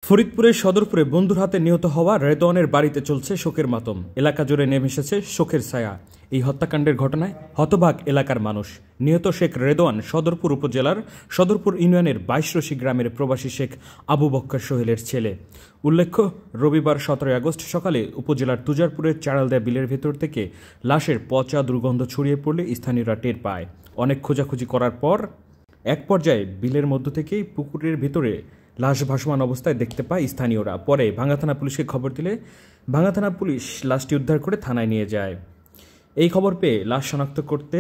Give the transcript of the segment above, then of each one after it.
ফরিদপুরের সদরপুরে বন্ধুর হাতে নিহত হওয়া রেদওয়ানের বাড়িতে চলছে শোকের মাতম। এলাকা জুড়ে নেমে এসেছে শোকের ছায়া। এই হত্যাকাণ্ডের ঘটনায় হতবাক এলাকার মানুষ। নিহত শেখ রেদওয়ান সদরপুর উপজেলার সদরপুর ইউনিয়নের 22রশি গ্রামের প্রবাসী শেখ আবু বক্কর সোহেলের ছেলে। উল্লেখ্য, রবিবার 17 আগস্ট সকালে উপজেলার তুজারপুরের চারালদেয়া বিলের ভেতর থেকে লাশের পচা দুর্গন্ধ ছড়িয়ে পড়লে স্থানীয়রা টের পায়। অনেক খোঁজাখুঁজি করার পর এক পর্যায়ে বিলের মধ্য থেকেই পুকুরের ভেতরে লাশ ভাসমান অবস্থায় দেখতে পায় স্থানীয়রা। পরে ভাঙ্গা থানা পুলিশকে খবর দিলে ভাঙ্গা থানা পুলিশ লাশটি উদ্ধার করে থানায় নিয়ে যায়। এই খবর পেয়ে লাশ শনাক্ত করতে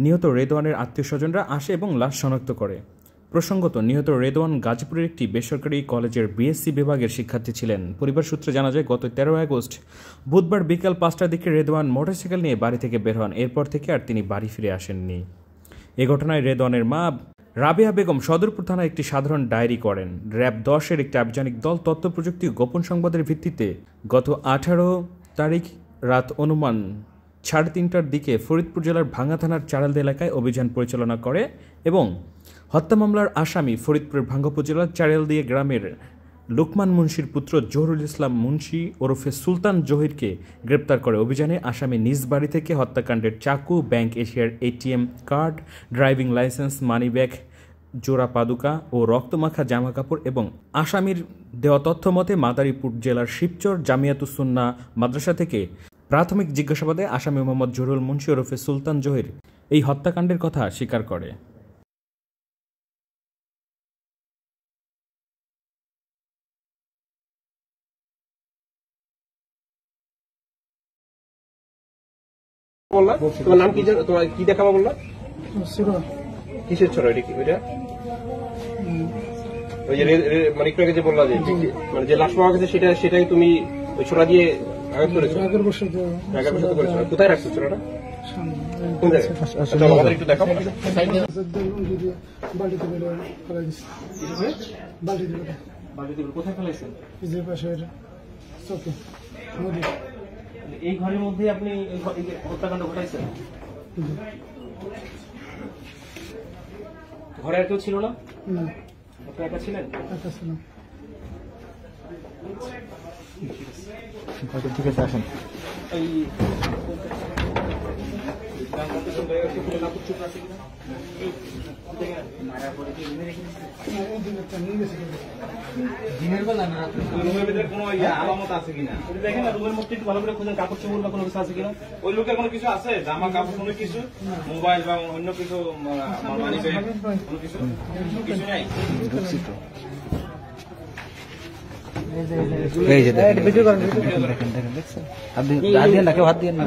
নিহত রেদওয়ানের আত্মীয় স্বজনরা আসে এবং লাশ শনাক্ত করে। প্রসঙ্গত, নিহত রেদওয়ান গাজীপুরের একটি বেসরকারি কলেজের বিএসসি বিভাগের শিক্ষার্থী ছিলেন। পরিবার সূত্রে জানা যায়, গত 13 আগস্ট বুধবার বিকাল 5টার দিকে রেদওয়ান মোটরসাইকেল নিয়ে বাড়ি থেকে বের হন। এরপর থেকে আর তিনি বাড়ি ফিরে আসেননি। এ ঘটনায় রেদওয়ানের মা রাবেয়া বেগম সদরপুর থানায় একটি সাধারণ ডায়েরি করেন। র্যাব 10-এর একটি আভিযানিক দল তথ্য প্রযুক্তি গোপন সংবাদের ভিত্তিতে গত 18 তারিখ রাত অনুমান 3:30টার দিকে ফরিদপুর জেলার ভাঙ্গা থানার চারালদেয়া এলাকায় অভিযান পরিচালনা করে এবং হত্যা মামলার আসামি ফরিদপুরের ভাঙ্গা উপজেলার চারালদিয়া গ্রামের লোকমান মুন্সির পুত্র জহুরুল ইসলাম মুন্সি ওরফে সুলতান জহিরকে গ্রেপ্তার করে। অভিযানে আসামি নিজ বাড়ি থেকে হত্যাকাণ্ডের চাকু, ব্যাংক এশিয়ার ATM card, driving licence, money bag, জোড়া পাদুকা ও রক্তমাখা জামাকাপড় এবং আসামির দেওয়া তথ্য মতে মাদারীপুর জেলার শিবচর জামিয়াতুস সুন্নাহ মাদ্রাসা থেকে প্রাথমিক জিজ্ঞাসাবাদে আসামি মোহাম্মদ জহুরুল মুন্সি ওরফে সুলতান জহির এই হত্যাকাণ্ডের কথা স্বীকার করে। তোমার নাম কি? তোমার কি দেখাবো বললা? কিসের ছোট এটা? কি ওইটা ওই যে মানে একটু আগে যে বললা যে মানে যে লাশ পাওয়া গেছে সেটাই তুমি ওই ছোড়া দিয়ে আঘাত করেছো? আগের বছর করেছো। কোথায় রাখছো ছোড়াটা? কোন জায়গায়? আমাদের একটু দেখাবো। কোথায় ফেলাইছেন? এই ঘরের মধ্যে আপনি হত্যাকাণ্ড ঘটাইছেন? ঘরে আর কেউ ছিল না? আপনি একা ছিলেন? ঠিক আছে, আসেন। দিনের বেলা না রুমের ভিতরে কোনো আলামত আছে কিনা দেখেন না, রুমের মধ্যে একটু ভালো করে খুঁজেন, কাপড় চোপড় বা কোনো কিছু আছে কিনা। ওই লোকের কোনো কিছু আছে? জামা কাপড় কোনো কিছু, মোবাইল বা অন্য কিছু, কোনো কিছু নাই? আপনারা একটু হাত দিয়ে না,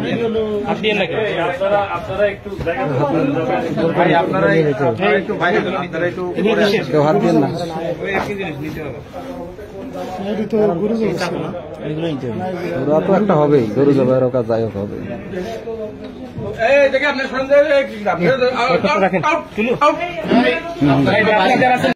একটা হবেই, গরু জবাইয়ের কাজ যাই হোক হবে।